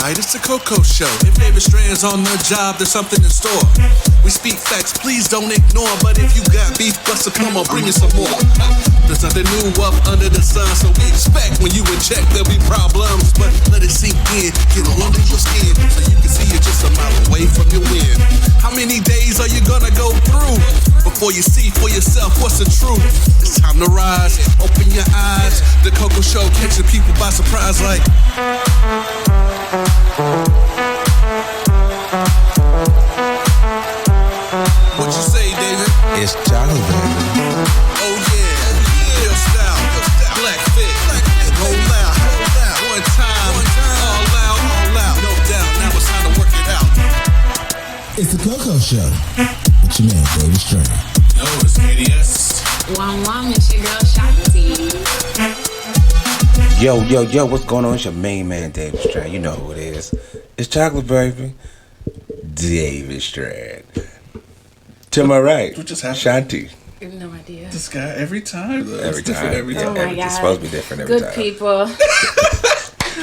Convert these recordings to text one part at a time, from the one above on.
right, it's the Coco Show. If David Strand's on the job, there's something in store. We speak facts, please don't ignore. But if you got beef, Buster, come on, bring me some more. There's nothing new up under the sun, so we expect when you in check there'll be problems. But let it sink in, get under your skin, so you can see it just a mile away from your win. How many days are you gonna go through before you see for yourself what's the truth? It's time to rise, open your eyes. The Coco Show catching people by surprise like. What you say, David? It's chocolate, baby. Oh yeah, real style, black fit, go loud, one time, all out, no doubt. Now it's time to work it out. It's the Coco Show with your man, David Strand. Yo, it's KDS. Wong, it's your girl Shanti. Yo, what's going on? It's your main man, David Strand. You know who it is. It's chocolate, baby. David Strand. To my right, What just happened? Shanti. No idea. This guy every time. Every time. Every time. Oh my God. It's supposed to be different every Good time. people.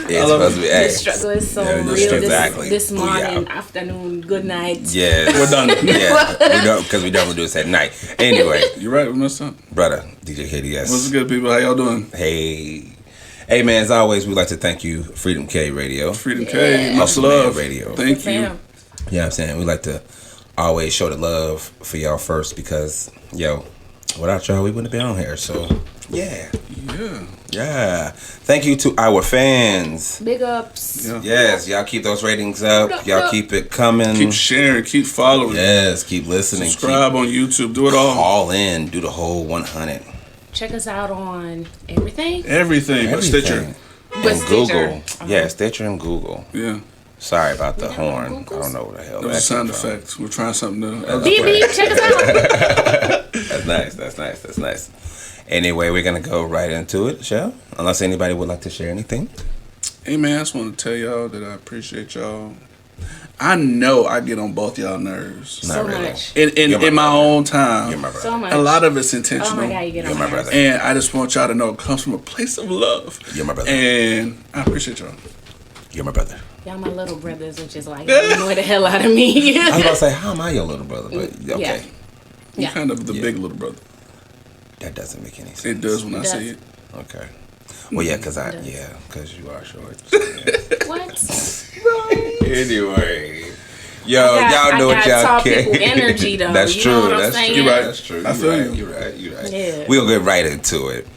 Yeah, it's supposed to be. The Hey. struggle is so Yeah, real exactly. this morning, Booyah. afternoon, good night. Yeah, We're done. Yeah, we don't because we don't do this at night. Anyway, You're right, we messed up. brother, DJ KDS. What's good, people? How y'all doing? Hey, man. As always, we'd like to thank you, Freedom K Radio. Freedom K, much Awesome love. Man Radio. Thank you. You know what I'm saying? We like to always show the love for y'all first because, without y'all, we wouldn't have been on here. So, yeah. Thank you to our fans. Big ups. Yeah. Yes, y'all keep those ratings up. Y'all keep it coming. Keep sharing, keep following. Yes, keep listening. Subscribe on YouTube, do it all. All in, do the whole 100. Check us out on everything. Everything but Stitcher. But And Stitcher. Google. Uh-huh. Yeah, Stitcher and Google. Yeah. Sorry about the We horn. don't have I don't know what the hell That was a that sound came from. effect. We're trying something new. Beep beep, check us out. That's nice. Anyway, we're going to go right into it, shall? Unless anybody would like to share anything. Hey, man, I just want to tell y'all that I appreciate y'all. I know I get on both y'all nerves. Not So really. much. You're In my brother. own time. You're my brother. So much. A lot of it's Oh intentional. my God, you get You're on my my brother. And I just want y'all to know it comes from a place of love. You're my brother. And I appreciate y'all. You're my brother. Y'all my little brothers, which is like, you annoy the hell out of me. I was about to say, how am I your little brother? But okay. Yeah. You're Yeah. kind of the Yeah. big little brother. That doesn't make any sense. It does when I Does. see it. Okay. Well, yeah, because Does. you are short. So, yeah. What? Anyway. Yo, I y'all know got what y'all tall can. people energy, though. That's You true. know what I'm That's saying? true. You're right. That's true. I feel you. You're right. Yeah. We'll get right into it.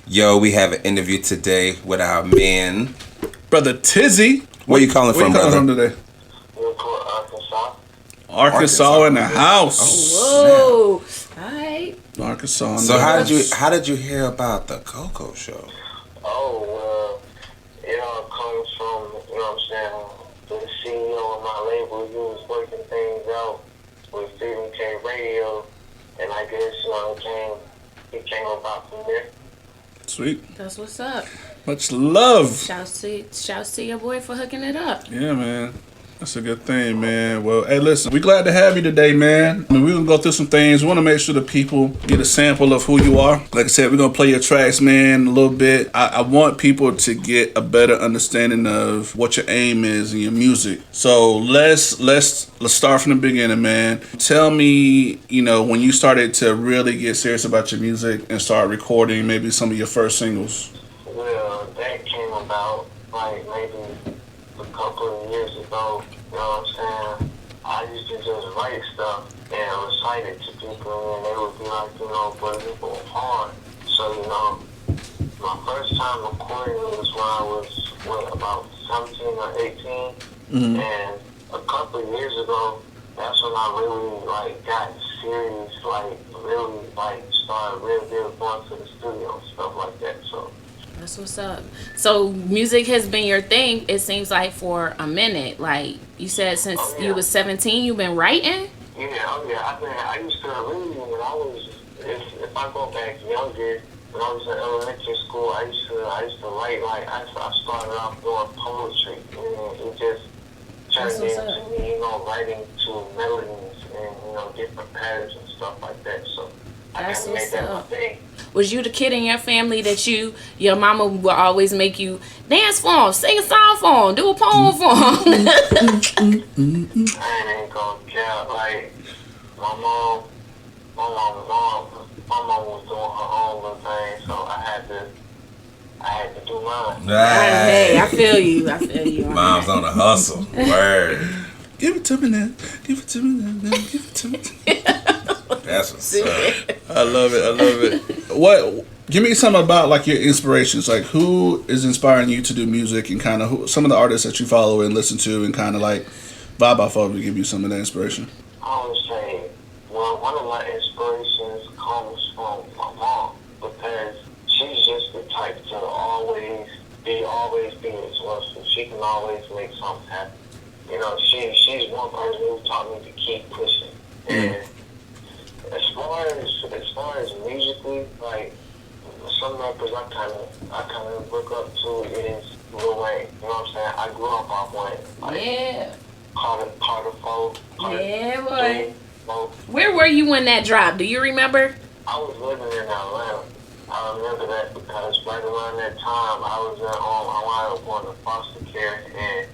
Yo, we have an interview today with our man. Brother Teezy. Where you calling Where from, you calling brother? from today? Arkansas in the house. Whoa. All right. Arkansas. So how did you hear about the Coco Show? Oh, well, it all comes from, you know what I'm saying, the CEO of my label. He was working things out with Freedom K Radio, and I guess, you know, it came about from there. Sweet. That's what's up. Much love. Shouts to your boy for hooking it up. Yeah, man. That's a good thing, man. Well, hey, listen, we're glad to have you today, man. I mean, we're going to go through some things. We want to make sure the people get a sample of who you are. Like I said, we're going to play your tracks, man, a little bit. I want people to get a better understanding of what your aim is in your music. So let's start from the beginning, man. Tell me, you know, when you started to really get serious about your music and start recording maybe some of your first singles. Well, that came about, like, maybe a couple of years ago. You know what I'm saying? I used to just write stuff and recite it to people, and they would be like, you know, but you go hard. So, you know, my first time recording was when I was, about 17 or 18. Mm-hmm. And a couple of years ago, that's when I really, like, got serious, like, really, like, started really going to the studio and stuff like that. So, That's what's up. So music has been your thing, it seems like, for a minute. Like you said, since you was 17, you've been writing? I used to really, when I was, if I go back younger, when I was in elementary school, I used to write, like, I started off doing poetry, and it just turned into me, you know, writing to melodies and, you know, different patterns and stuff like that. So I That's kind of made what's that my up. thing. Was you the kid in your family that your mama would always make you dance for him, sing a song for him, do a poem for him? I ain't gonna care. Like my mom, my mom was doing her own little thing, so I had to do mine. Hey, I feel you. I feel you. Mom's on the hustle. Word. Give it to me now. Give it to me now. Give it to me. That's what's up. I love it. I love it. What? Give me something about like your inspirations. Like who is inspiring you to do music, and kind of who some of the artists that you follow and listen to, and kind of like vibe off of to give you some of that inspiration. I would say, well, one of my inspirations comes from my mom because she's just the type to always be resourceful. She can always make something happen. You know, she's one person who taught me to keep pushing. And as far as musically, like some rappers I kind of look up to is Lil Wayne. You know what I'm saying? I grew up on Wayne. Like, Yeah. Carter 4. Yeah, boy. 4. Where were you when that dropped? Do you remember? I was living in Atlanta. I remember that because right around that time I was I wound up going to foster care, and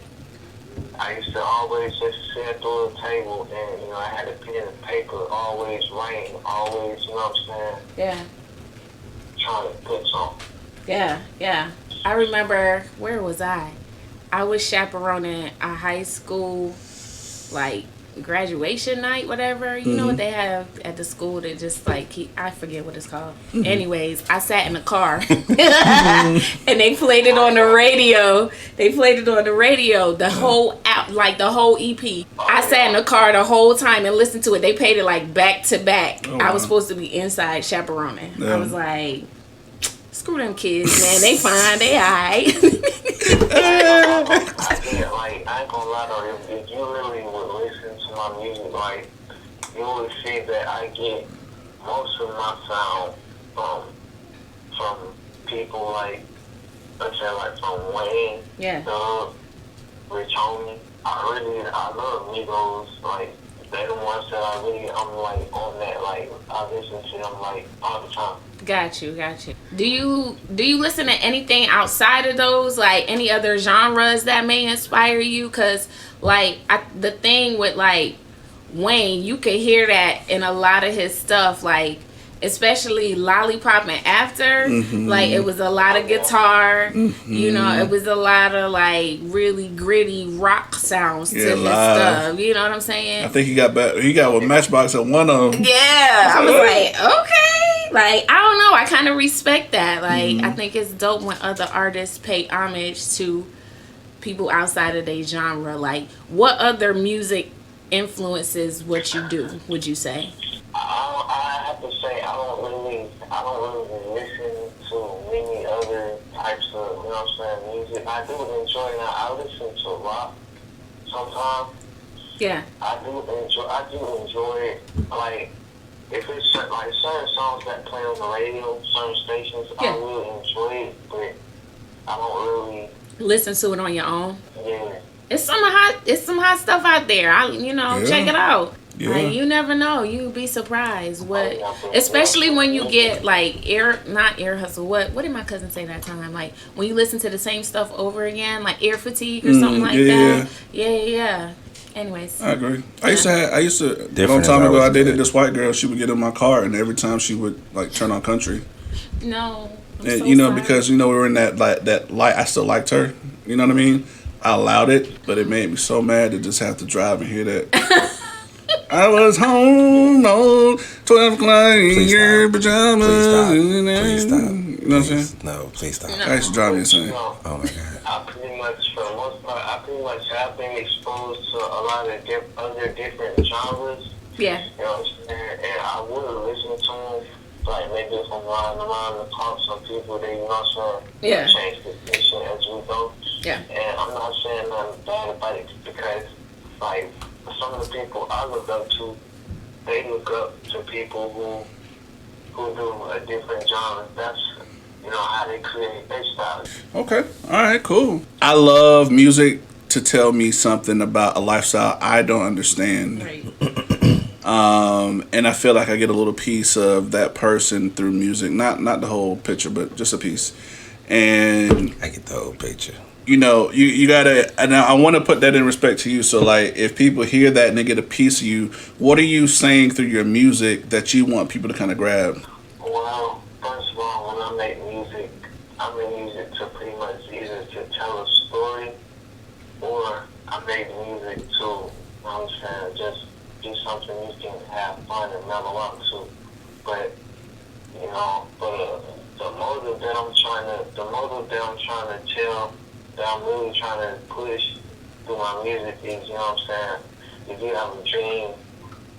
I used to always just sit at the little table and, you know, I had a pen and paper, always writing, always, you know what I'm saying, Yeah. trying to put something. Yeah. I remember, where was I? I was chaperoning a high school, like, graduation night, whatever. You know what they have at the school that just, like, I forget what it's called. Anyways, I sat in the car. And they played it on the radio. The whole out, like, the whole EP. I sat in the car the whole time and listened to it. They played it, like, back to back. I was supposed to be inside chaperoning. Yeah. I was like, screw them kids, man. They fine. They alright. I ain't gonna lie though, if you really would listen to my music, like, you would see that I get most of my sound from people like, let's say like from Wayne, Yeah. Doug, Rich Homie. I love Migos, like, they the ones that I'm like on that, like, I listen to them like all the time. Got you. Do you listen to anything outside of those, like any other genres that may inspire you? Cause like the thing with like Wayne, you could hear that in a lot of his stuff, like especially Lollipop and After. Like it was a lot of guitar, you know, it was a lot of like really gritty rock sounds to his stuff. You know what I'm saying? I think he got back. He got with Matchbox at one of them. Yeah, I was like, okay. Like, I don't know. I kind of respect that. Like, I think it's dope when other artists pay homage to people outside of their genre. Like, what other music influences what you do, would you say? I have to say I don't really listen to many other types of, you know what I'm saying, music. I do enjoy it. I listen to rock sometimes. Yeah. I do enjoy it. Like, if it's like certain songs that play on the radio, certain stations, Yeah. I will enjoy it, but I don't really. Listen to it on your own. Yeah. It's some hot stuff out there. Check it out. Yeah. Like, you never know. You'd be surprised especially when you get like not ear hustle. What did my cousin say that time? Like when you listen to the same stuff over again, like ear fatigue or something like that. Yeah. Anyways, I agree. I used to a long Different time as I ago. was I a dated kid. this white girl. She would get in my car, and every time she would like turn on country. no. I'm And so you know, sorry. because you know we were in that light. I still liked her. You know what I mean? I allowed it, but it made me so mad to just have to drive and hear that. I was home on 12 o'clock in your pajamas. Please stop. You know what I'm saying? No, please stop. That used to drive me insane. Oh my god. I pretty much, for the most part, have been exposed to a lot of other different genres. Yeah. You know what I'm saying? And I would listen to them, like maybe if I'm riding around the park, some people, they, you know what I'm saying? Yeah. Change the station as we go. Yeah. And I'm not saying nothing bad about it because, like, some of the people I look up to, they look up to people who do a different genre. That's, you know, how they create their style. Okay. All right. Cool. I love music to tell me something about a lifestyle I don't understand. Right. And I feel like I get a little piece of that person through music, not the whole picture, but just a piece. And I get the whole picture. you know, you gotta, and I want to put that in respect to you. So, like, if people hear that and they get a piece of you, what are you saying through your music that you want people to kind of grab? Well, first of all, when I make music, I make music to pretty much either to tell a story or I make music to, you know what I'm saying, just do something you can have fun and mellow out to. But, you know, the motive that I'm trying to tell, that I'm really trying to push through my music is, you know what I'm saying, if you have a dream,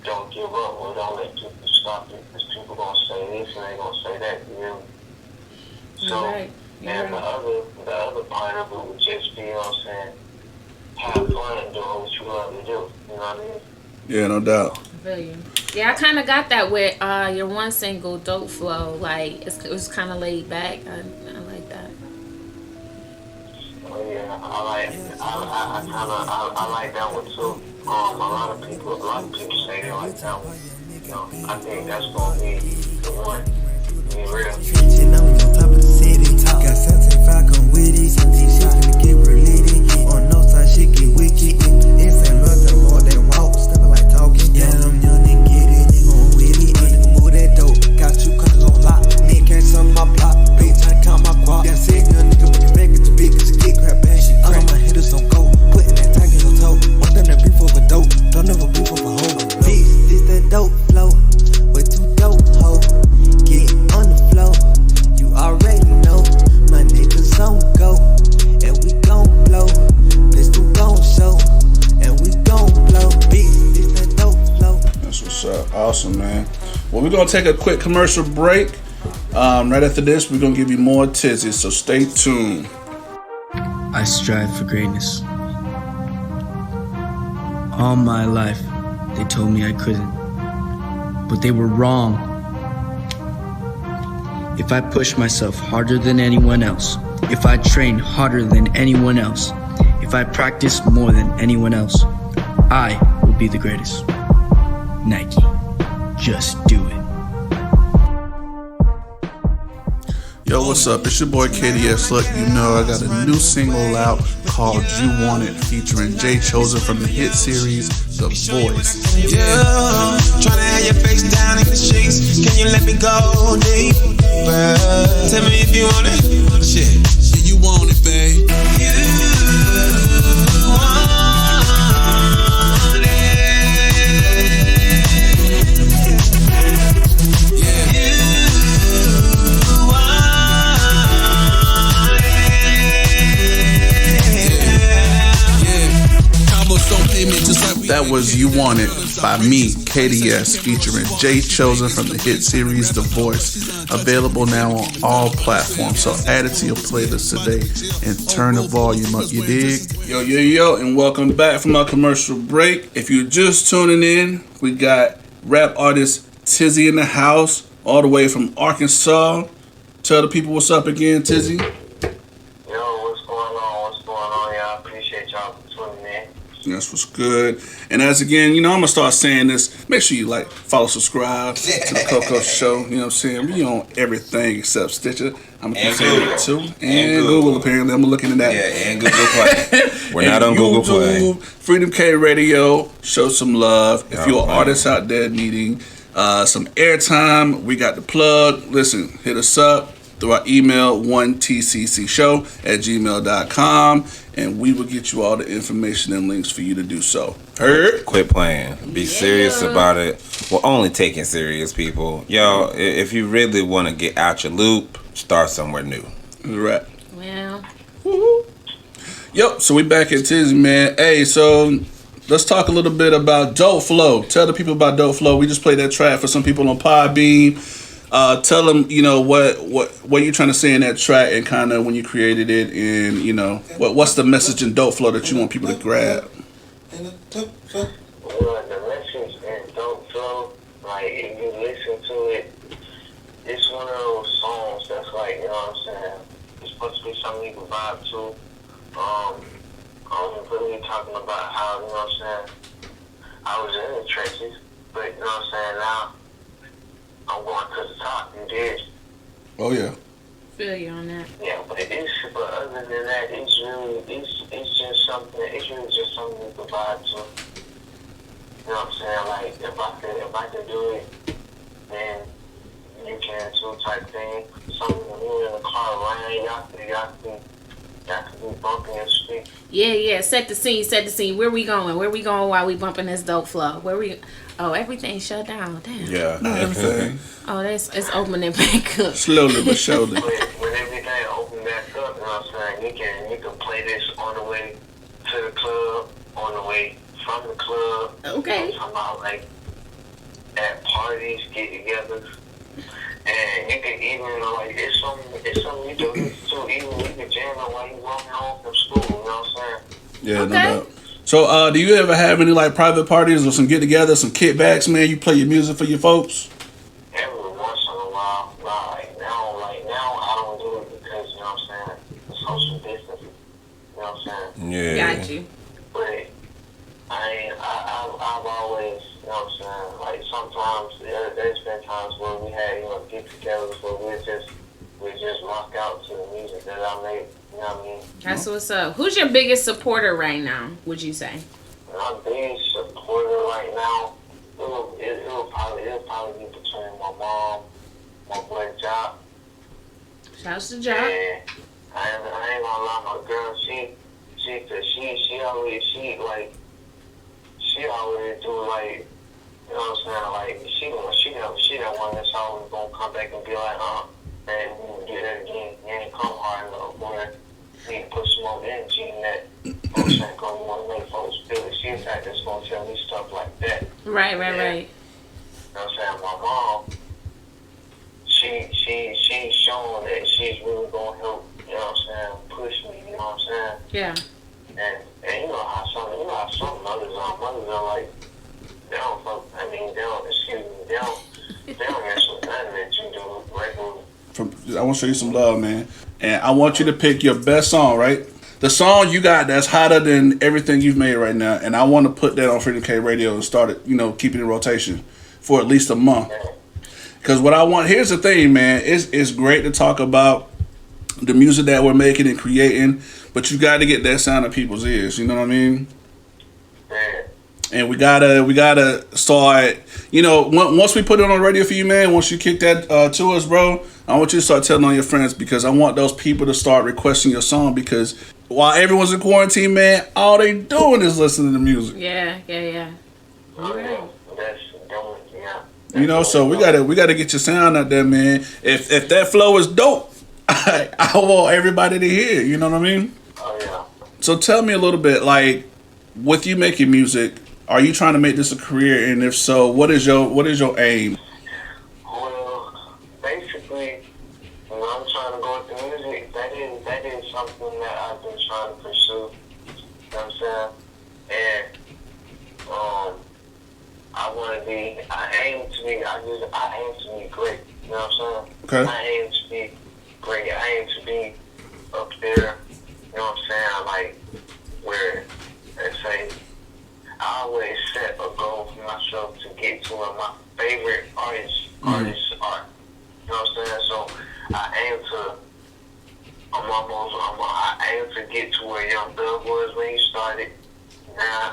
don't give up, or don't let people stop you, because people gonna say this and they gonna say that, you know. So, Right. and the other part of it would just be, you know what I'm saying, have fun and doing what you love to do, you know what I mean? Yeah, no doubt. I feel you. Yeah, I kind of got that with your one single, Dope Flow. Like, it was kind of laid back. I like that. Oh yeah, I like that one too. A lot of people say they like that one. You know, I think that's gonna be the one. Be real. Trenching on top of the city. Got Santa Falcon with it. Shit gonna get real litty. On no side, shit get wicked. It's ain't nothing more than walk. Stepping like talking. Yeah, I'm young and get it. They gon' with it. Nigga move that dope. Got you cause on lock. Me can't on my block. Bitch, I count my guap. Yeah, see, young nigga bring it back at the big. Cause you get crap back. All of my hitters on go. Putting that tag in your toe. Want them to beef over dope. Don't never beef over hoe. This that dope flow. With two dope hoe. Get on the flow. You already know. My niggas on go. And we gon' blow. Pistol gon' show. And we gon' blow. This that dope flow. That's what's up. Awesome, man. Well, we're gonna take a quick commercial break. Right after this, we're gonna give you more Teezy, so stay tuned. I strive for greatness. All my life, they told me I couldn't. But they were wrong. If I push myself harder than anyone else, if I train harder than anyone else, if I practice more than anyone else, I will be the greatest. Nike, just do it. Yo, what's up? It's your boy KDS. Look, you know I got a new single out called You Want It, featuring Jay Chosen from the hit series The Voice. Yeah, tryna have your face down in the sheets. Can you let me go deeper? Tell me if you want it. Shit. Yeah, you want it, babe. You want it. Yeah. You want Yeah. Combos don't pay me just like we. That was You Want It by me, KDS, featuring Jay Chosen from the hit series The Voice. Available now on all platforms, so add it to your playlist today and turn the volume up, you dig? Yo, and welcome back from our commercial break. If you're just tuning in, we got rap artist Teezy in the house, all the way from Arkansas. Tell the people what's up again, Teezy. Yo, what's going on? Y'all appreciate y'all for tuning in. That's what's good. And as again, you know, I'm gonna start saying this. Make sure you like, follow, subscribe to the Coco Show. You know what I'm saying? We on everything except Stitcher. I'm gonna keep saying it too. And Google, apparently. I'm looking at that. Yeah, and Google Play. We're not on Google Play. Freedom K Radio. Show some love. If Yeah, you're an man. artist out there needing some airtime, we got the plug. Listen, hit us up through our email, 1tccshow@gmail.com, and we will get you all the information and links for you to do so. Heard? Quit playing. Be serious about it. We're only taking serious, people. Yo, if you really want to get out your loop, start somewhere new. Right. Well, Yep, so we back at Teezy, man. Hey, so let's talk a little bit about Dope Flow. Tell the people about Dope Flow. We just played that track for some people on Podbean. Tell them, you know, what you're trying to say in that track and kind of when you created it, and you know, what's the message in Dope Flow that you want people to grab? Well, the message in Dope Flow, like, if you listen to it, it's one of those songs that's like, you know what I'm saying, it's supposed to be something you can vibe to. I'm really talking about how, you know what I'm saying, I was in the trenches, But you know what I'm saying? Now I'm going to the top. You did. Oh yeah. Feel you on that. Yeah, but other than that, it's just something. It's really just something to provide to. You know what I'm saying? Like if I could do it, then you can too, type thing. Something when you're in the car, right? Y'all can be bumping and speak. Yeah. Set the scene. Where we going? While we bumping this dope flow? Where we? Oh, everything shut down. Damn. Yeah. Everything. Oh, it's opening back up. Slowly but surely. When everything open back up, you know what I'm saying? You can play this on the way to the club, on the way from the club. Okay. I'm talking about like at parties, get together. And you can even like it's something you can listen to even you can jam it while you walking home from school, you know what I'm saying? Yeah, Okay. no doubt. So, do you ever have any like private parties or some get-togethers, some kickbacks, man? You play your music for your folks? Every once in a while, like now I don't do it because you know what I'm saying, social distancing. You know what I'm saying? Yeah. Got you. But I've always, you know what I'm saying, like sometimes there's been times where we had, get-togethers where we just rock out to the music that I made. You know what I mean? That's what's up. Who's your biggest supporter right now? Would you say? My biggest supporter right now, it'll probably be between my mom, my boy Job. Shouts to Job. And I ain't gonna lie, my girl, she always do like, you know what I'm saying, like she that one that's always gonna come back and be like, man, we gonna do that again. You ain't come hard enough, boy. You need to put some more energy in that. You know what I'm saying, cause you wanna make folks feel it. She's that that's gonna tell me stuff like that. Right. You know what I'm saying? My mom, she's shown that she's really gonna help, you know what I'm saying, push me, you know what I'm saying? Yeah. And you know how some mothers are like, they don't mess with nothing that you do regularly. I want to show you some love, man. And I want you to pick your best song, right? The song you got that's hotter than everything you've made right now. And I want to put that on Freedom K Radio and start it, keep it in rotation for at least a month. Because what I want, here's the thing, man. It's great to talk about the music that we're making and creating, but you got to get that sound in people's ears. You know what I mean? Yeah. And we gotta start. Once we put it on the radio for you, man. Once you kick that to us, bro, I want you to start telling all your friends because I want those people to start requesting your song because while everyone's in quarantine, man, all they doing is listening to music. Yeah. Right. That's doing, yeah. So we gotta get your sound out there, man. If that flow is dope, I want everybody to hear. You know what I mean? Oh yeah. So tell me a little bit, like, with you making music, are you trying to make this a career? And if so, what is your aim? Well, basically, I'm trying to go with the music. That is something that I've been trying to pursue. You know what I'm saying? And I aim to be great. You know what I'm saying? Okay. I aim to be great. I aim to be up there. You know what I'm saying? Like where, let's say, I always set a goal for myself to get to where my favorite artists are. You know what I'm saying? So I aim to get to where Young Thug was when he started. Now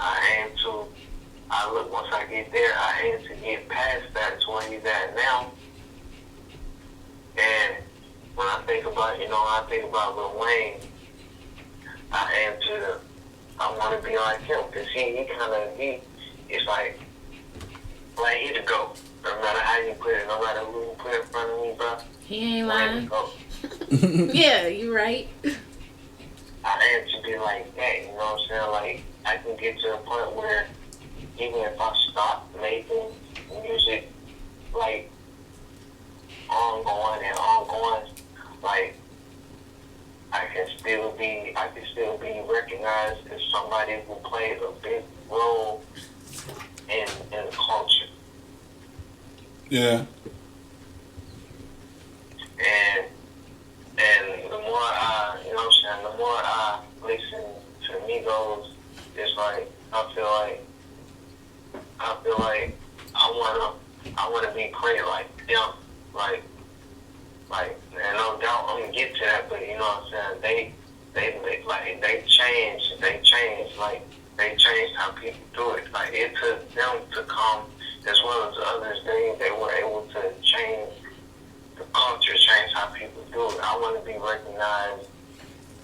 once I get there, I aim to get past that to where he's at now. And when I think about Lil Wayne, I want to be like him because it's like he the GOAT. No matter how you put it, no matter who you put in front of me, bro. He ain't lying. Yeah, you right. I aim to be like that, you know what I'm saying? Like, I can get to a point where even if I stop making music, like, ongoing, like, I can still be recognized as somebody who played a big role in the culture. Yeah. And the more I listen to Migos, it's like I feel like I I wanna be great like them, like, and no doubt I'm gonna get to that, but you know what I'm saying? They changed how people do it. Like it took them to come as well as others. They were able to change the culture, change how people do it. I want to be recognized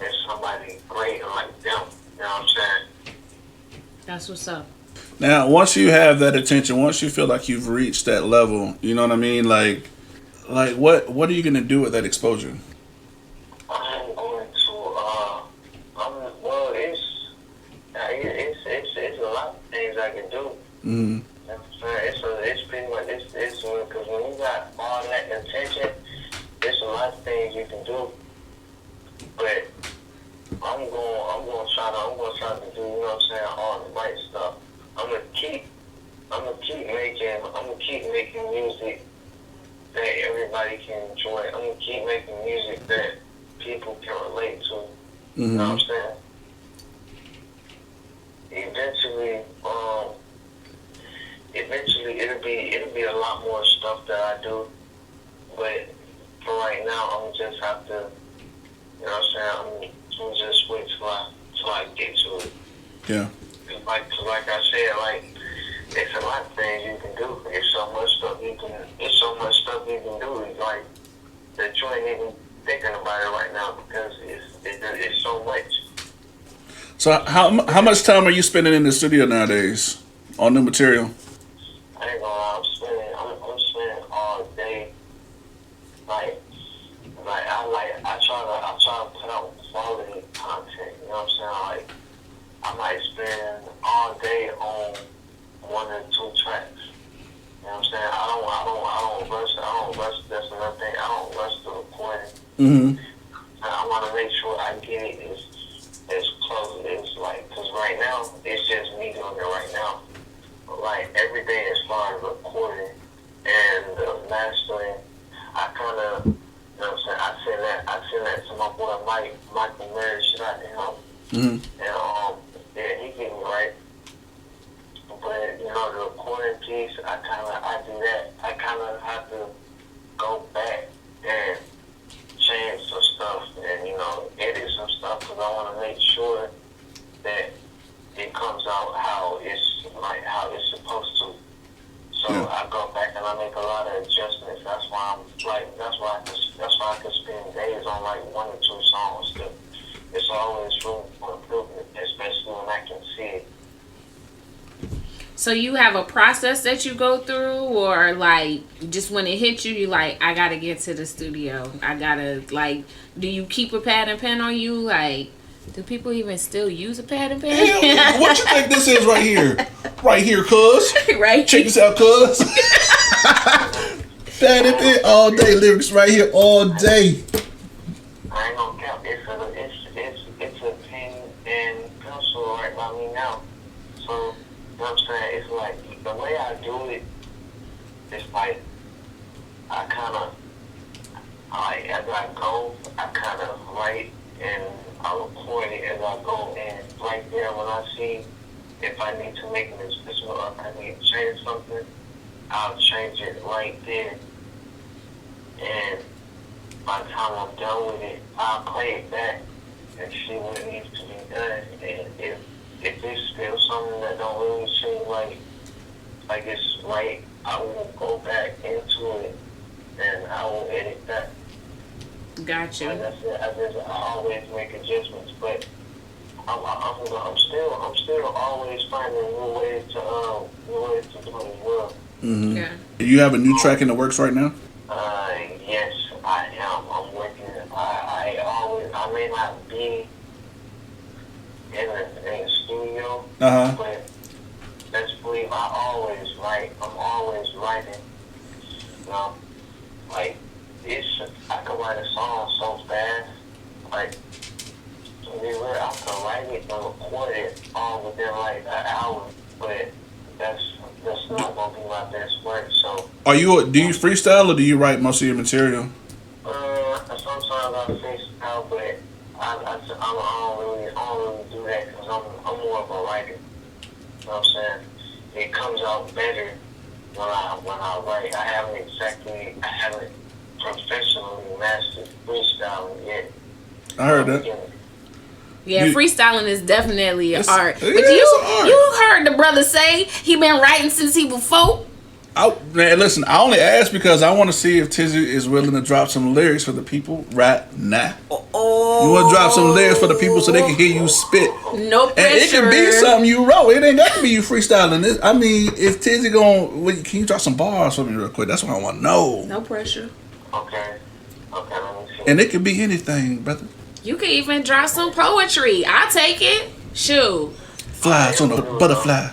as somebody great like them. You know what I'm saying? That's what's up. Now, once you have that attention, once you feel like you've reached that level, you know what I mean? Like what are you gonna do with that exposure? I'm going to well, it's a lot of things I can do. Mm-hmm. It's pretty much it's because when you got all that attention, there's a lot of things you can do. But I'm gonna try to do, you know what I'm saying, all the right stuff. I'm gonna keep making music that everybody can enjoy. I'm gonna keep making music that people can relate to. Mm-hmm. You know what I'm saying? Eventually it'll be a lot more stuff that I do. But for right now, I'm just have to, you know what I'm saying, I'm just wait till I get to it. Yeah. Like I said, like, it's a lot of things you can do. It's so much stuff you can do. It's like that you ain't even thinking about it right now because it's so much. So how much time are you spending in the studio nowadays on new material? I ain't gonna lie, I'm spending all day. I try to put out quality content. You know what I'm saying? Like, I might spend all day on 1 or 2 tracks. You know what I'm saying? I don't rush. That's another thing. I don't rush the recording. Mm-hmm. I want to make sure I get it as close as because right now it's just me doing it right now. But like everything as far as recording and mastering, I kind of, you know what I'm saying? I send that to my boy Michael Mary. Shout out to him. Mm-hmm. And yeah, he get me right. But you know, the recording piece, I do that. I kind of have to go back and change some stuff and, you know, edit some stuff because I want to make sure that it comes out how it's supposed to. So Yeah. I go back and I make a lot of adjustments. That's why I can spend days on like 1 or 2 songs. It's always room for improvement, especially when I can see it. So you have a process that you go through, or like just when it hits you, you like, I gotta get to the studio. I gotta like, do you keep a pad and pen on you? Like, do people even still use a pad and pen? Hell, what you think this is right here? Right here, cuz. Right. Check this out, cuz. Pad and pen all day. Lyrics right here all day. I ain't gonna count. It's a pen and pencil right by me now. So, you know what I'm saying? It's like the way I do it. It's like I kind of as I go, I kind of write and I record it as I go. And right there, when I see if I need to make an adjustment or if I need to change something, I'll change it right there. And by the time I'm done with it, I'll play it back and see what needs to be done. And if it's still something that don't really seem like it's right, I will go back into it and I will edit that. Got you. Like I said, I always make adjustments, but I'm still always finding new ways to do it as well. Mm-hmm. Yeah. You have a new track in the works right now? Yes, I am. I'm working. I may not be in the studio, but best believe I always write. I'm always writing. You know, like I can write a song so fast. Like, to be real, I can write it and record it all within like an hour. But that's not gonna be my best work. So. Do you freestyle or do you write most of your material? Sometimes I freestyle, but I don't really do that because I'm more of a writer. You know what I'm saying? It comes out better when I write. I haven't professionally mastered freestyling yet. I heard that. Yeah, freestyling is definitely an art. But it's an art. you heard the brother say he been writing since he was 4. Man, listen, I only asked because I want to see if Teezy is willing to drop some lyrics for the people right now. Oh. You want to drop some lyrics for the people so they can hear you spit. No pressure. And it can be something you wrote. It ain't got to be you freestyling this. I mean, if Teezy can you drop some bars for me real quick? That's what I want to know. No pressure. Okay, let me see. And it can be anything, brother. You can even drop some poetry. I'll take it. Shoot. Flies on a butterfly.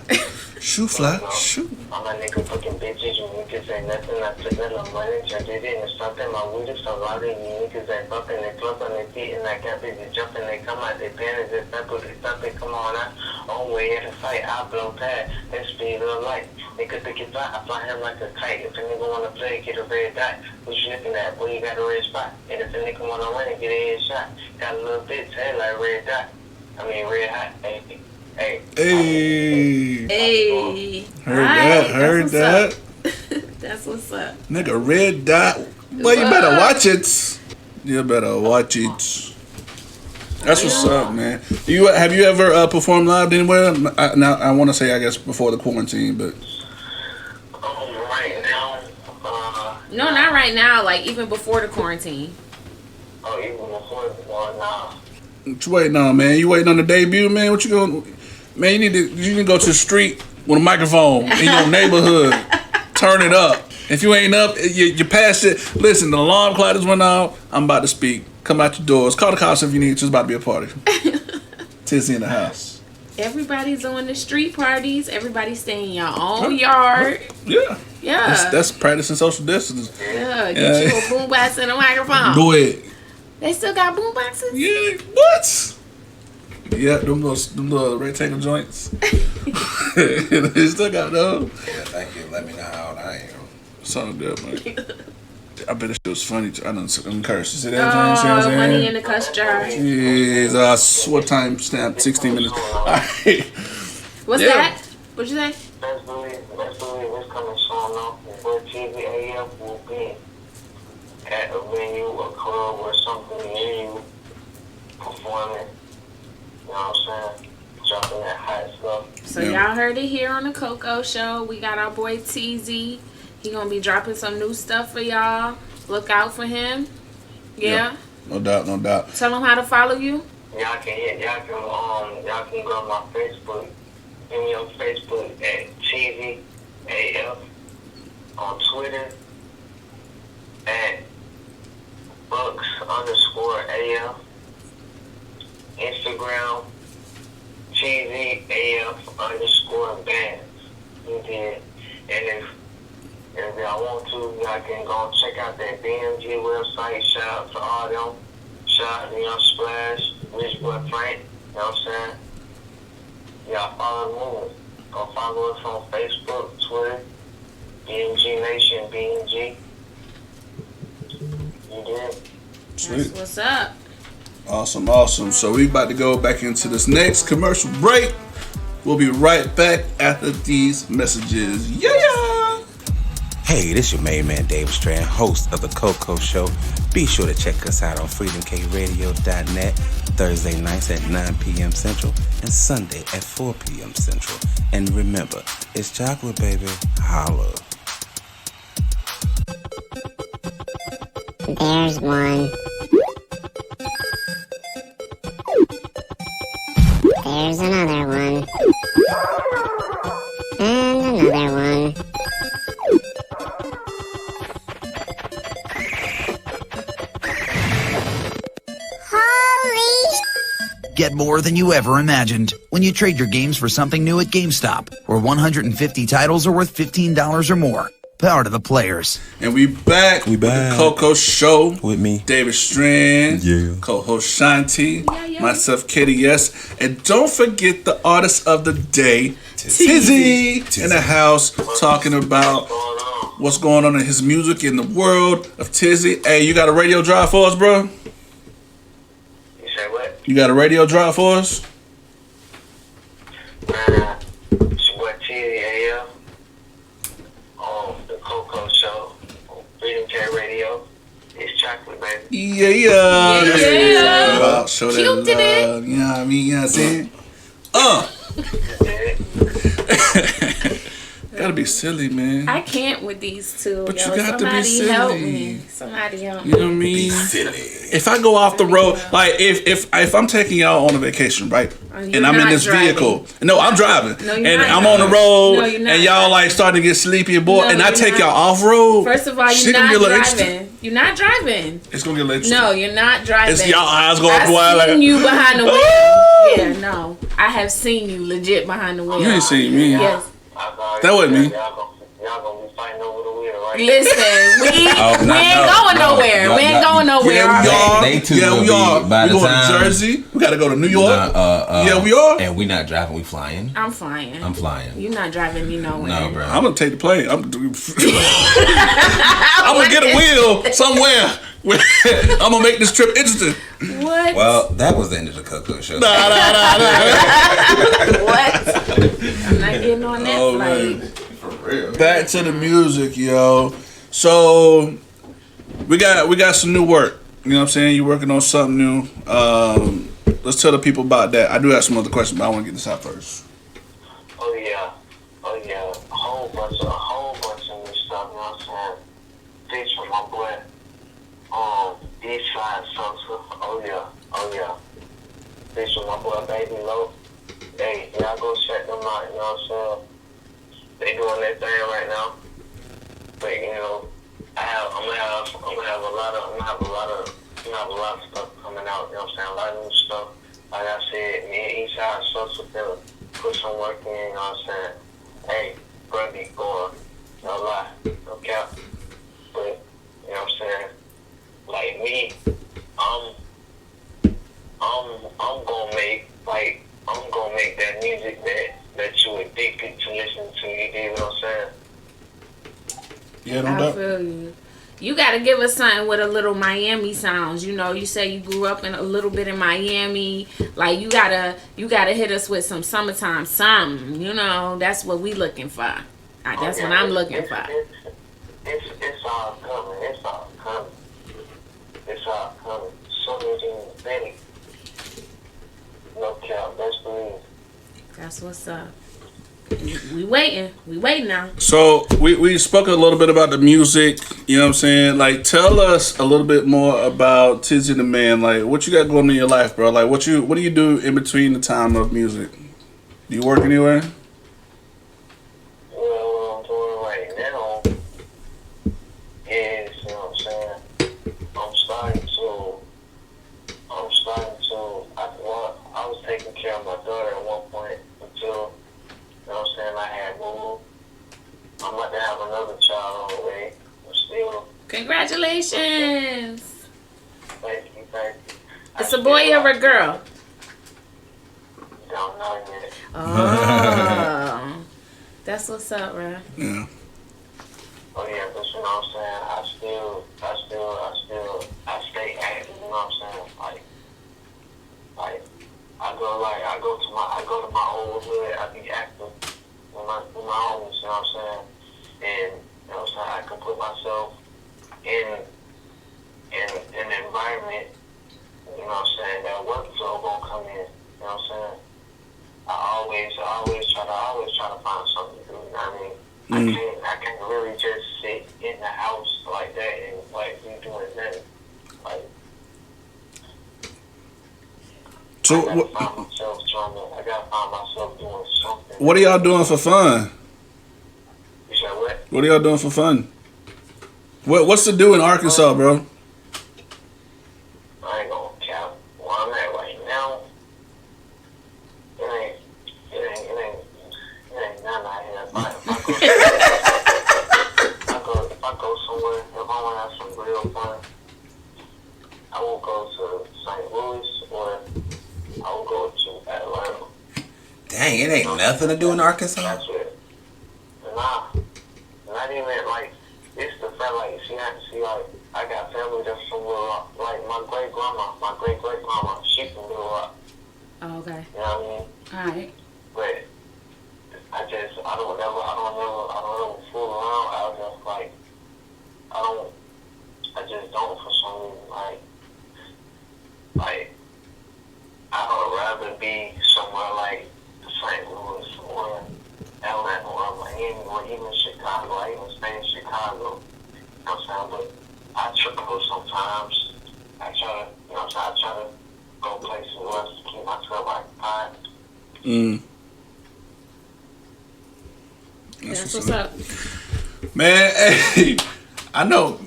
Shoe fly, shoe. I'm a nigga fucking bitches, you niggas ain't nothing. I took that little money, turned it into something. My weed is so loud, you niggas ain't bumping. They clump on their feet and I got busy jumping. They come out their panties, they sample, they something. Come on out, on way at the fight. I blow past, that speed of light. Nigga think it's fly, I fly him like a kite. If a nigga wanna play, get a red dot. What you looking at? Boy, you got a red spot. And if a nigga wanna run it, get a headshot. Got a little bitch head like red dot. I mean red hot, baby. Hey. Heard that. That's what's up. Nigga, red dot. Well, you better watch it. You better watch it. That's what's up, man. Have you ever performed live anywhere? Now I want to say, I guess, before the quarantine, but. Right now. No, not right now. Like even before the quarantine. Oh, even before the nah. What you waiting on, man? You waiting on the debut, man? What you going? Man, you need to go to the street with a microphone in your neighborhood. Turn it up. If you ain't up, you pass it. Listen, the alarm clock has went off. I'm about to speak. Come out your doors. Call the cops if you need to. It's about to be a party. Teezy in the house. Everybody's doing the street parties. Everybody's staying in your own yard. Yeah. Yeah. That's practicing social distance. Yeah. Get you a boombox and a microphone. Do it. They still got boomboxes? Yeah. What? Yeah, them little rectangle joints. They still got those. Yeah, thank you. Let me know how old I am. Sound good, man. I bet it was funny. I done curse. You see that? See what I'm saying? Money in the cuss jar. Jesus. What time stamp? 16 minutes. All right. What's that? What'd you say? Let's believe this coming soon off where TeezyAF will be at a venue, a club, or something near you performing. You know what I'm saying? Jumping that hot stuff. So y'all heard it here on the Coco Show. We got our boy Teezy. He gonna be dropping some new stuff for y'all. Look out for him. Yeah. No doubt. Tell him how to follow you. Y'all can go on my Facebook. Give me on Facebook at TeezyAF. On Twitter at Bucks_AF. Instagram TeezyAF_bands. You did. And if y'all want to, y'all can go check out that BMG website. Shout out to all them. Shout out to Young Splash, Rich Boy Frank. You know what I'm saying? Y'all follow the movement. Go follow us on Facebook, Twitter, BMG Nation, BMG. You did? Sweet. That's what's up. Awesome. So we about to go back into this next commercial break. We'll be right back after these messages. Yeah. Hey, this your main man, David Strand, host of The Coco Show. Be sure to check us out on freedomkradio.net Thursday nights at 9 p.m. Central and Sunday at 4 p.m. Central. And remember, it's chocolate, baby. Holla. There's one. There's another one. And another one. Get more than you ever imagined when you trade your games for something new at GameStop, where 150 titles are worth $15 or more. Power to the players. And we back with the Coco Show. With me, David Strand. Yeah. Co-host Shanti. Myself, KDS. And don't forget the artist of the day, Teezy, in the house, talking about what's going on in his music in the world of Teezy. Hey, you got a radio drop for us, bro? You say what? You got a radio drop for us? It's your boy TeezyAF. Yeah. Show that Cute did it. love. You know what I mean? You know what I'm saying? Gotta be silly, man. I can't with these two. But yo. you got to be Somebody help silly. me. Somebody help me. You know what I mean? Silly. If I go off the road, like if I'm taking y'all on a vacation, right, You're and I'm in not this driving. vehicle, no, I'm driving, No, and you're not I'm on the driving. road, No, you're not and y'all driving. like starting to get sleepy and bored, No, and I you're take not. y'all off road. First of all, shit you're gonna not get a little interesting. driving. You're not driving. It's gonna get a little interesting. No, you're not driving. It's y'all eyes go up wide I've seen like you behind the wheel. Ooh! Yeah, no. I have seen you legit behind the wheel. You ain't seen me. Yes. That wasn't me. Y'all gonna be fighting over the wheel, right? Listen, we ain't going nowhere. We ain't going nowhere. Yeah, we are. They two Yeah, will we be are. by We the going time- to Jersey. We gotta go to New York. Yeah, we are. And we not driving, we flying. I'm flying. I'm flying. You're not driving me nowhere. No, bro. I'm gonna take the plane. I'm gonna get a wheel somewhere. I'm gonna make this trip interesting. What? Well, that was the end of the Coco show. Nah. What? I'm not getting on that Oh, flight. man. Back to the music, yo. So we got some new work. You know what I'm saying? You're working on something new. Let's tell the people about that. I do have some other questions, but I want to get this out first. Oh yeah. A whole bunch of new stuff, you know what I'm saying? Featuring my boy, Eastside Sosa. Oh yeah. Featuring my boy Baby Low. Hey, y'all go check them out, you know what I'm saying? They doing their thing right now. But you know, I'm gonna have a lot of stuff coming out, you know what I'm saying? A lot of new stuff. Like I said, me and Eastside Sosa finna put some work in, you know what I'm saying? Hey, bro be going, no lie, no cap. But, you know what I'm saying? Like me, I'm gonna make that music that you addicted to listen to, you dig what I'm saying? Yeah, no I doubt. feel you. You gotta give us something with a little Miami sounds. You know, you say you grew up in a little bit in Miami. Like you gotta hit us with some summertime something. You know, that's what we looking for. That's what I'm looking for. It's all coming. It's all coming. So many. No cap. Let's believe. That's what's up. We waiting now. So we spoke a little bit about the music, you know what I'm saying? Like, tell us a little bit more about Teezy the Man. Like, what you got going on in your life, bro? Like, what do you do in between the time of music? Do you work anywhere? Well, what I'm doing right now is, you know what I'm saying, I'm starting to, I was taking care of my daughter at one point until, you know what I'm saying, I had moved. I'm about to have another child on the way. I'm still. Congratulations. Thank you. It's a boy or a girl? Don't know yet. Oh. That's what's up, bro. Yeah. Oh yeah, but you know what I'm saying, I stay active, you know what I'm saying? Like I go to my old hood, I be active with my homies, you know what I'm saying? And you know what I'm saying, I can put myself in an environment, you know what I'm saying, that work flow gonna come in, you know what I'm saying? I always try to find something to do, you know what I mean? I can't really just sit in the house like that and like be doing nothing. Like, So I gotta find myself doing something. what are y'all doing for fun? You said what? What are y'all doing for fun? What's to do in Arkansas, bro? I ain't gonna cap. Where I'm at right now, it ain't nothing out here. If I go somewhere, if I wanna have some real fun, I will go to St. Louis or I will go to Atlanta. Dang, it ain't nothing to do in Arkansas. That's it. Nah, not even like, it's the fact like, see like, I got family that's from Little Rock. Like my great grandma, she from Little Rock. Oh, okay. You know what I mean? Alright. But I don't ever fool around out there. Like, I just don't for some reason. Like, Chicago. You know what I'm saying? But I travel sometimes. I try to, you know what I'm saying? I try to go places once to keep myself occupied. That's what's up. Man, hey, I know.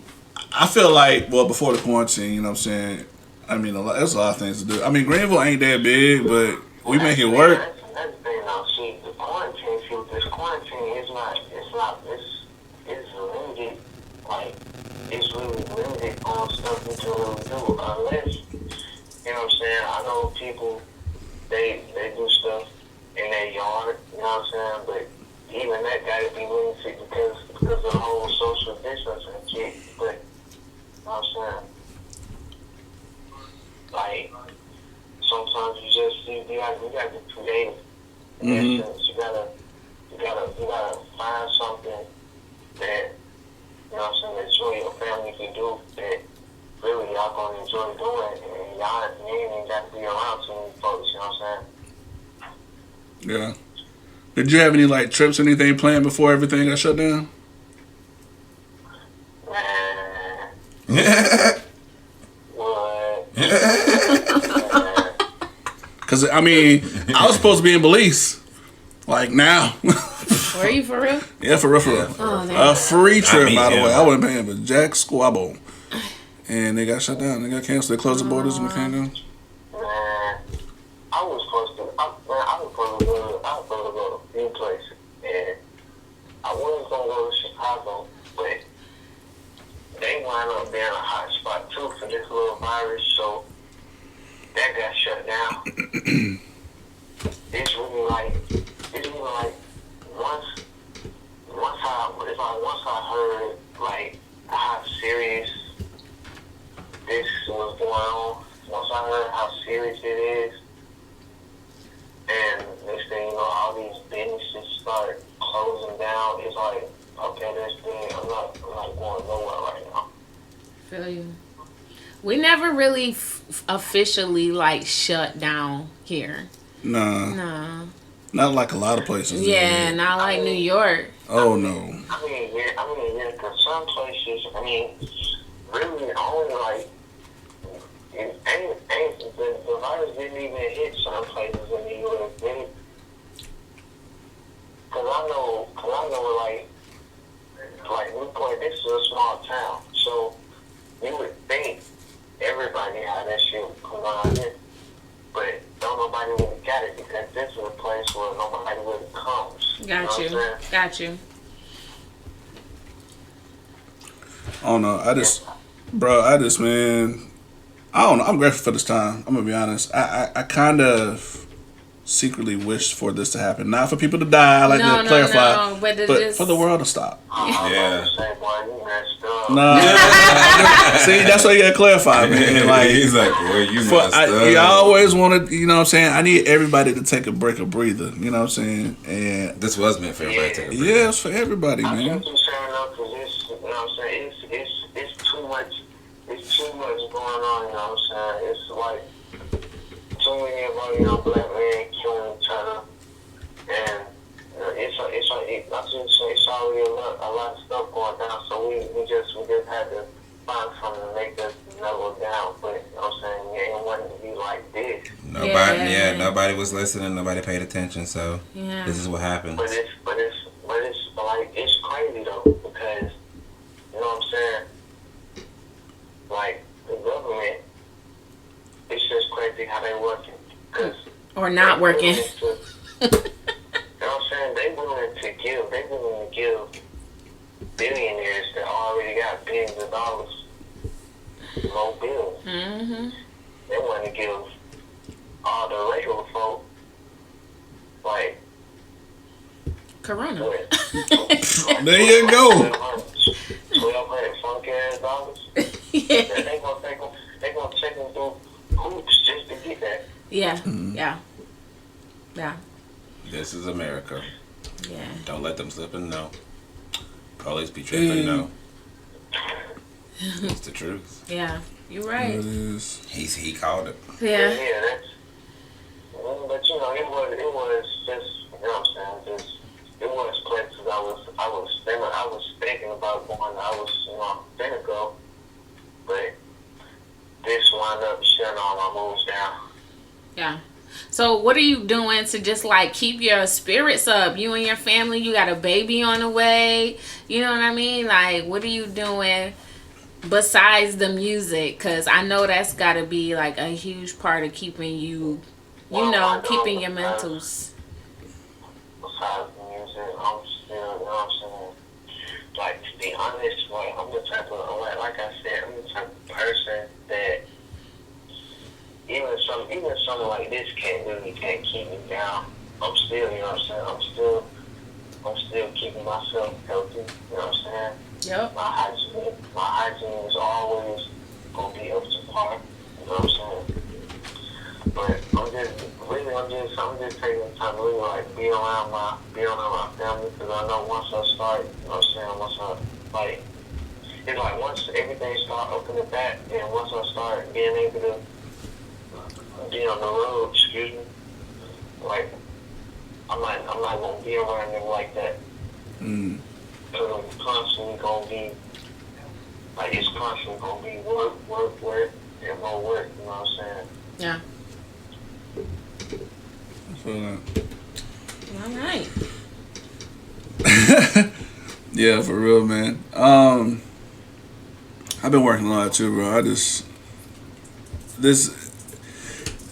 I feel like, well, before the quarantine, you know what I'm saying? I mean, there's a lot of things to do. I mean, Greenville ain't that big, but we make it work. That's another thing, though. See, the quarantine, this quarantine is it's limited. Like, it's really limited on stuff we can really do. Unless, you know what I'm saying? I know people, they do stuff in their yard, you know what I'm saying? But even that gotta be limited because of the whole social distancing shit. But, you know what I'm saying? Like, sometimes you gotta be creative. In essence, you gotta find something that, you know what I'm saying, that you and your family can do that really y'all gonna enjoy doing, and you ain't even got to be around too many folks, you know what I'm saying? Yeah. Did you have any like trips or anything planned before everything got shut down? What? Cause I mean, I was supposed to be in Belize, like now. Were you for real? Yeah, for real. Oh, A free trip, by the way. man. I wasn't paying for Jack Squabble, and they got shut down. They got canceled. They closed the borders and we came down. Man, I was supposed to go to a few places, and I was gonna go to Chicago, but they wound up being a hot spot too for this little virus, so that got shut down. It's really like once I heard like how serious this was going on, once I heard how serious it is, and next thing you know, all these businesses start closing down. It's like, okay, this thing, I'm not going nowhere right now. Feel you. We never really officially like shut down here. Nah. No. Not like a lot of places. Yeah, not like New York. Oh no. I mean, yeah, because some places, I mean, really only like, the virus didn't even hit some places in New York. Because I know, like Newport, this is a small town, so you would think everybody had that shit come on here, but don't nobody really got it because this is a place where nobody really comes. Got you. I don't know. Man, I don't know. I'm grateful for this time. I'm gonna be honest. I kind of secretly wish for this to happen. Not for people to die, I like to clarify, but for the world to stop. Yeah. Nah. See, that's why you gotta clarify, man. Like, he's like, boy, you messed up. I always wanted, you know what I'm saying? I need everybody to take a break, a breather. You know what I'm saying? And this was meant for everybody to take a break. Yeah, it's for everybody, man. I get you saying though, because you know what I'm saying? It's too much. It's too much going on. You know what I'm saying? It's like too many of our young black men killing each other, and it's already a lot of stuff going down. So we just had to find something to make us level down. But you know what I'm saying? It ain't wanting to be like this. Nobody was listening. Nobody paid attention. So this is what happened. But it's like it's crazy though, because you know what I'm saying? Like the government, it's just crazy how they working. Or not working. You know what I'm saying? They willing to give billionaires that already got billions of dollars more bills. Mm-hmm. They want to give all the regular folk like Corona. There you go. $1,200 funky ass dollars. Yeah. And they gonna check them through hoops just to get that. Yeah. This is America. Yeah. Don't let them slip and know. Police be tripping, no. It's the truth. Yeah, you're right. It is. He called it. Yeah. Yeah, that's. But you know, it was just, you know what I'm saying? Just it was places I was thinking about point I was, finna go, but this wound up shutting all my moves down. Yeah. So what are you doing to just like keep your spirits up? You and your family, you got a baby on the way. You know what I mean? Like, what are you doing besides the music? Because I know that's got to be like a huge part of keeping you, keeping your mentals. Besides the music, I'm still, like, to be honest, like, I'm the type of, like I said, I'm the type of person that even something like this can't keep me down. I'm still, I'm still keeping myself healthy, Yep. My hygiene is always gonna be up to par, But I'm just taking the time to really like be around my family, because I know once I start, once everything start opening back, and once I start being able to be on the road, like I'm not gonna be around them like that. Because I'm constantly gonna be like, it's constantly gonna be work, and more work. You know what I'm saying? Yeah. All right. Yeah, for real, man. I've been working a lot too, bro.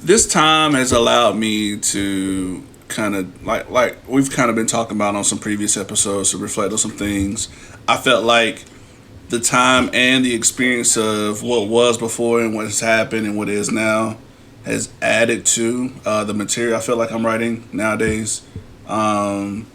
This time has allowed me to kind of like we've kind of been talking about on some previous episodes, to reflect on some things. I felt like the time and the experience of what was before and what has happened and what is now has added to the material I feel like I'm writing nowadays. And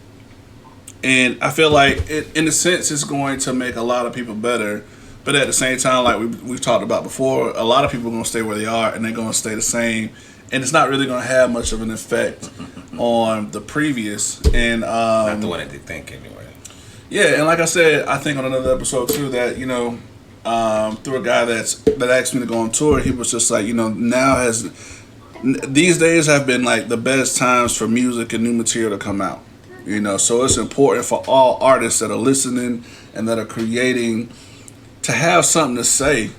I feel like in a sense it's going to make a lot of people better. But at the same time, like we've talked about before, a lot of people are going to stay where they are and they're going to stay the same. And it's not really going to have much of an effect on the previous. And not the way that they think anyway. Yeah, and like I said, I think on another episode too that, through a guy that asked me to go on tour, he was just like, these days have been like the best times for music and new material to come out. So it's important for all artists that are listening and that are creating to have something to say,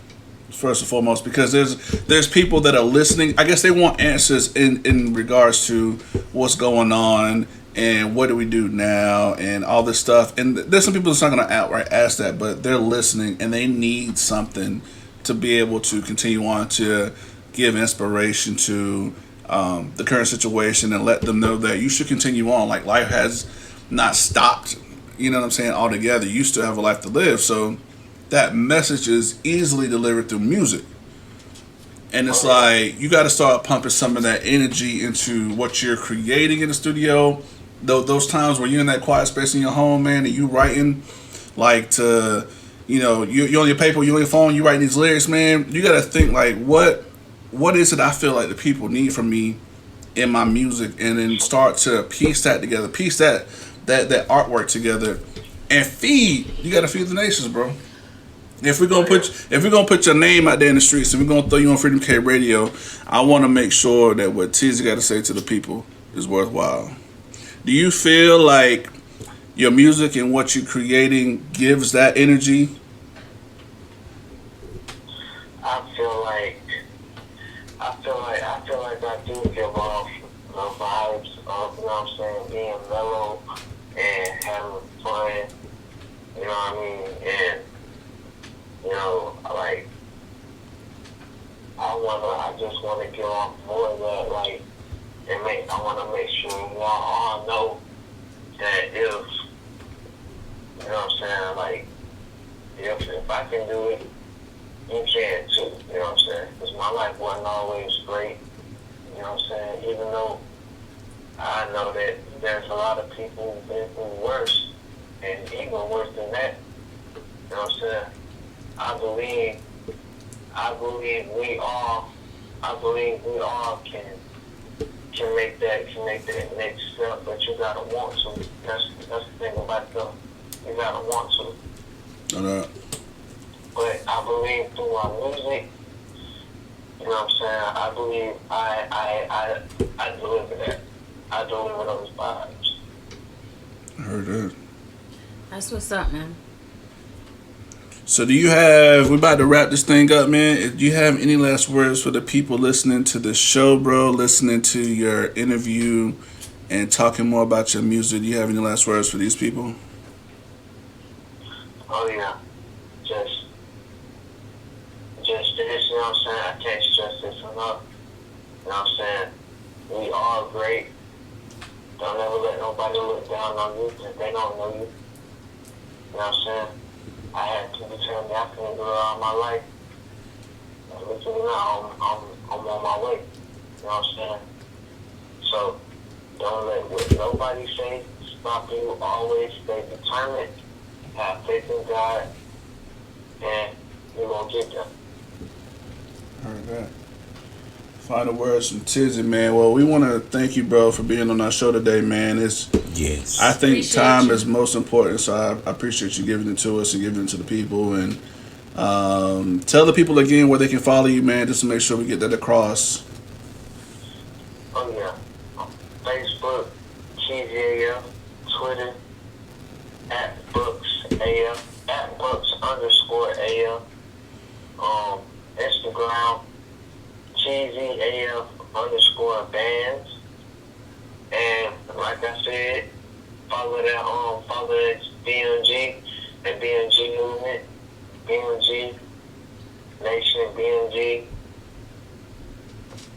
first and foremost, because there's people that are listening. I guess they want answers in regards to what's going on and what do we do now and all this stuff. And there's some people that's not going to outright ask that, but they're listening and they need something to be able to continue on to give inspiration to the current situation and let them know that you should continue on. Like, life has not stopped, you know what I'm saying, altogether. You still have a life to live. So that message is easily delivered through music. And it's like, you got to start pumping some of that energy into what you're creating in the studio. Those times where you're in that quiet space in your home, man, and you writing, like, to, you're on your paper, you're on your phone, you writing these lyrics, man. You got to think, like, what is it I feel like the people need from me in my music, and then start to piece that together, piece that artwork together, and you got to feed the nations, bro. If we're gonna put your name out there in the streets, and we're gonna throw you on Freedom K Radio, I want to make sure that what Teezy got to say to the people is worthwhile. Do you feel like your music and what you're creating gives that energy? I feel like I do give off the vibes of, being mellow and having fun. You know what I mean? And like, I just want to give off more of that, like, I want to make sure y'all all know that if, like, if I can do it, you can too, because my life wasn't always great, even though I know that there's a lot of people who've been through worse, and even worse than that, I believe we all can make that next step, but you gotta want to. That's the thing about them. You gotta want to. But I believe through my music, I believe I deliver that. I deliver those vibes. I heard that. That's what's up, man. So we about to wrap this thing up, man. Do you have any last words for the people listening to the show, bro? Listening to your interview and talking more about your music. Do you have any last words for these people? Oh yeah. Just this, you know what I'm saying? I can't stress this enough. You know what I'm saying? We are great. Don't ever let nobody look down on you if they don't know you. You know what I'm saying? I had people tell me I couldn't do it all my life. But you know, I'm on my way. You know what I'm saying? So don't let what nobody say stop you. Always stay determined. Have faith in God, and you're gonna get there. Heard that. Final words from Teezy, man. Well, we want to thank you, bro, for being on our show today, man. Yes. I think Appreciate time you. is most important, so I appreciate you giving it to us and giving it to the people. And tell the people again where they can follow you, man, just to make sure we get that across. Oh yeah. Facebook, TeezyAF, Twitter, @BooksAF, @Books_AF, Instagram, TeezyAF_bands. And like I said, follow that BNG, the BNG movement, BNG Nation, BNG,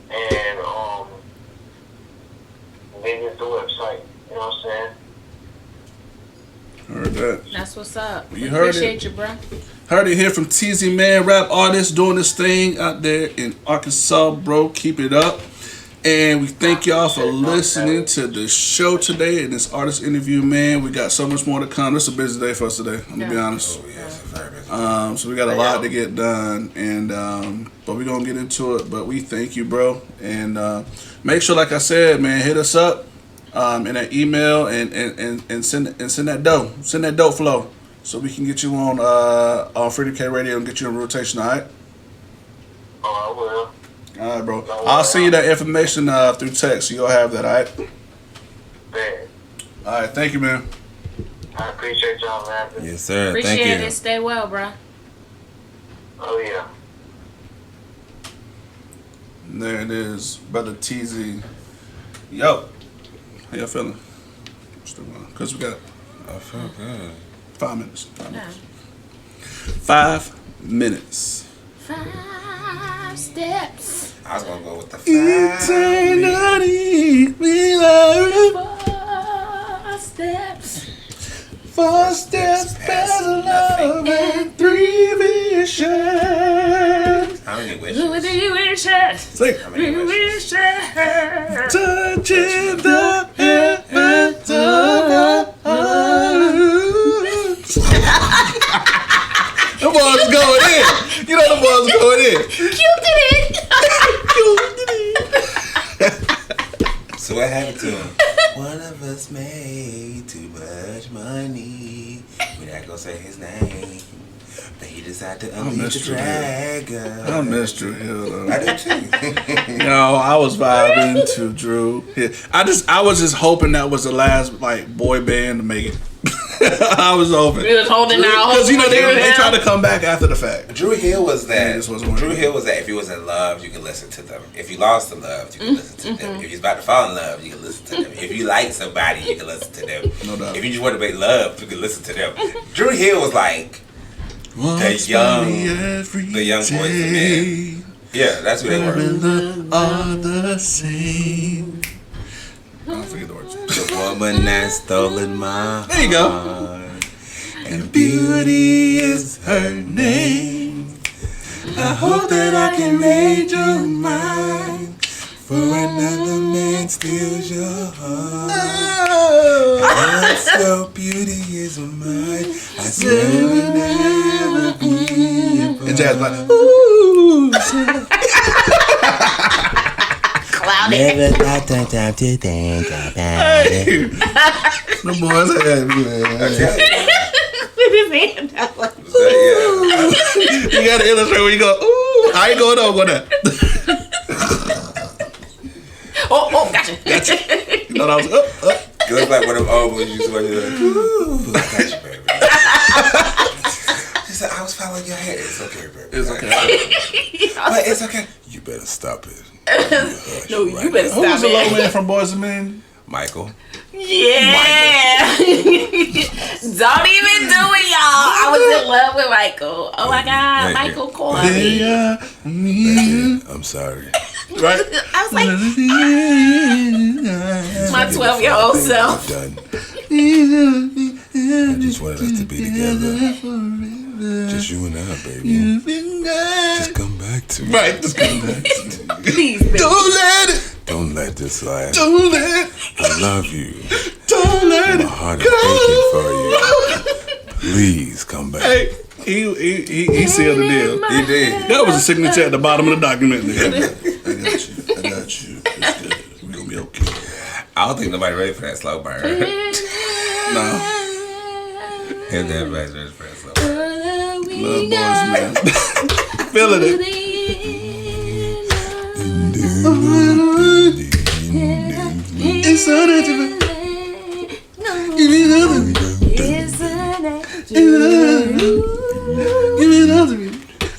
and visit the website. You know what I'm saying? Heard that. That's what's up. You heard Appreciate it. you, bro. Heard it here from Teezy, man, rap artist doing this thing out there in Arkansas, bro. Keep it up. And we thank y'all for listening to the show today and this artist interview, man. We got so much more to come. This is a busy day for us today, I'm gonna be honest. So we got a lot to get done, and but we're gonna get into it. But we thank you, bro. And make sure, like I said, man, hit us up in that email and send that dough. Send that dope flow so we can get you on Freedom K Radio and get you in rotation, all right? Oh, I will. All right, bro. I'll send you that information through text, so you'll have that, all right? Man, All right, thank you, man. I appreciate y'all, man. Yes, sir. Appreciate Thank you. it. Stay well, bro. Oh, yeah. And there it is, brother Teezy. Yo, how y'all feeling? Still going? Because we got I feel good. 5 minutes. Yeah. 5 minutes. 5 steps. I was gonna go with the 5. Eternity, we love you. 4 steps. 4 steps, better love, and 3 visions. How many wishes? Who do you wish at? Sing. How many wishes? Touching the heavens above. The boys going in. You know the boys going in. So what happened to him? One of us made too much money. We're not gonna say his name. But he decided to unleash the dragon. I miss Drew Hill though. I do too. No, I was vibing to Drew Hill. I was just hoping that was the last boy band to make it. I was hoping. We was holding out. Because they tried to come back after the fact. Drew Hill was that. This wasn't working. Drew Hill was that. If you was in love, you could listen to them. If you lost the love, you could listen to them. If you was about to fall in love, you could listen to them. If you like somebody, you could listen to them. No doubt. If you just want to make love, you could listen to them. Drew Hill was like the young boys and men. Yeah, that's who they were. Are the same. I don't forget the words. The woman that stolen my There you go. heart, and beauty is her name. I hope that I can make your mind. For another man steals your heart. Once your beauty is mine, I swear it will never be. And Jazz like, ooh. Never thought the time to think about it. The boys had me, man. With his hand out like, You gotta illustrate where you go, ooh. I ain't going over that. oh, gotcha. You thought I was up. It looks like one of them old boys used to watch. Like, ooh, I got you, baby. said, I was following your hair. It's okay, baby. It's okay. But it's okay. You better stop it. No, you better Who stop was the low it. man from Boys and Men? Michael. Yeah. Don't even do it, y'all. I was in love with Michael. Oh my God, Michael called me. I'm sorry. Right? I was like, my 12-year-old self. I'm done. I just wanted us to be together. Just you and I, baby. Just come back to me. Right, just come back. Please, baby. Don't let this last. Don't let I love you. Don't let My it heart is go. aching for you. Please come back. Hey, he sealed the deal. He did. That was a signature at the bottom of the document. I got you. It's good. We're gonna be okay. I don't think nobody ready for that slow burn. No. And everybody's ready for that slow burn. Love Boys, man. Feeling it. It's on it. Give me another. Give me another.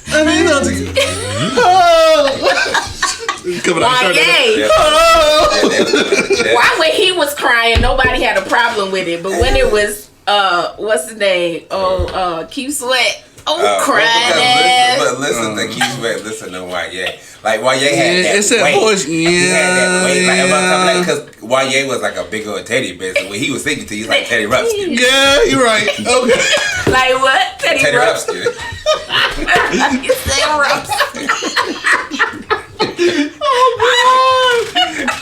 I mean, another. Coming out Why, yay. Why when he was crying, nobody had a problem with it. But when it was, what's his name? Keith Sweat. Crying ass. But listen to Keith Sweat, listen to YA. Like YA had that it's that weight. voice. He had that weight. Like about something because YA was like a big old Teddy bitch. When he was singing to you, he's like Teddy Ruxpin. Yeah, you're right. Okay. Like what? Teddy Ruxpin. You say Ruxpin.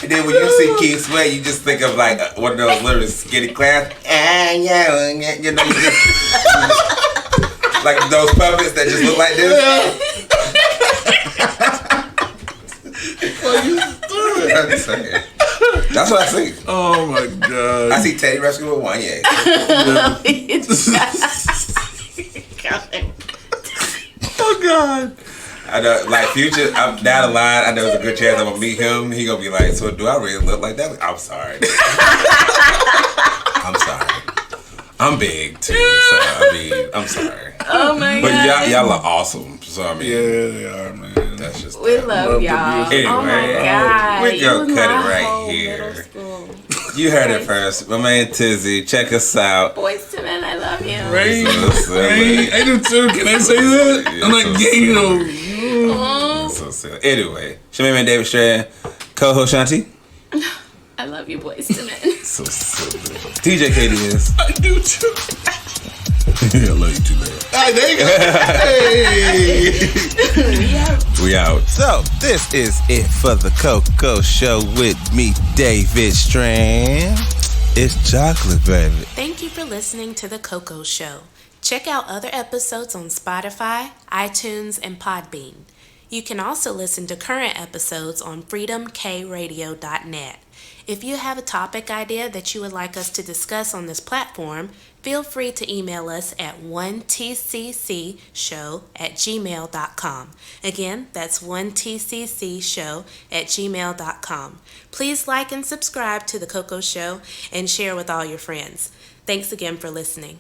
And then when you see Keith Sweat, you just think of like one of those little skinny clowns. You know, you just like those puppets that just look like this. I'm just saying. That's what I see. Oh my God. I see Teddy Ruxpin with one, yeah. Oh God. I know, like Future, I'm down the line. I know there's a good chance I'm gonna meet him. He gonna be like, so do I really look like that? I'm sorry. I'm sorry. I'm big too, so I mean, I'm sorry. Oh my But God. y'all are awesome. So I mean, Yeah, they are, man. that's just We love y'all. Anyway, oh my God. we gonna You cut my it right whole here. middle school. You heard it first. My man Teezy, check us out. Boys to Men, I love you. Right? So silly. I do too. Can I say that? I'm like, so you know. So silly. Anyway, it's your man David Strand, co-host Shanti. I love you, Boys to Men. So silly. DJ Katie is. I do too. I love you too, man. Hey, there you go. Hey. We out. So, this is it for the Coco Show with me, David Strand. It's chocolate, baby. Thank you for listening to The Coco Show. Check out other episodes on Spotify, iTunes, and Podbean. You can also listen to current episodes on freedomkradio.net. If you have a topic idea that you would like us to discuss on this platform, feel free to email us at 1tccshow@gmail.com. Again, that's 1tccshow@gmail.com. Please like and subscribe to The Coco Show and share with all your friends. Thanks again for listening.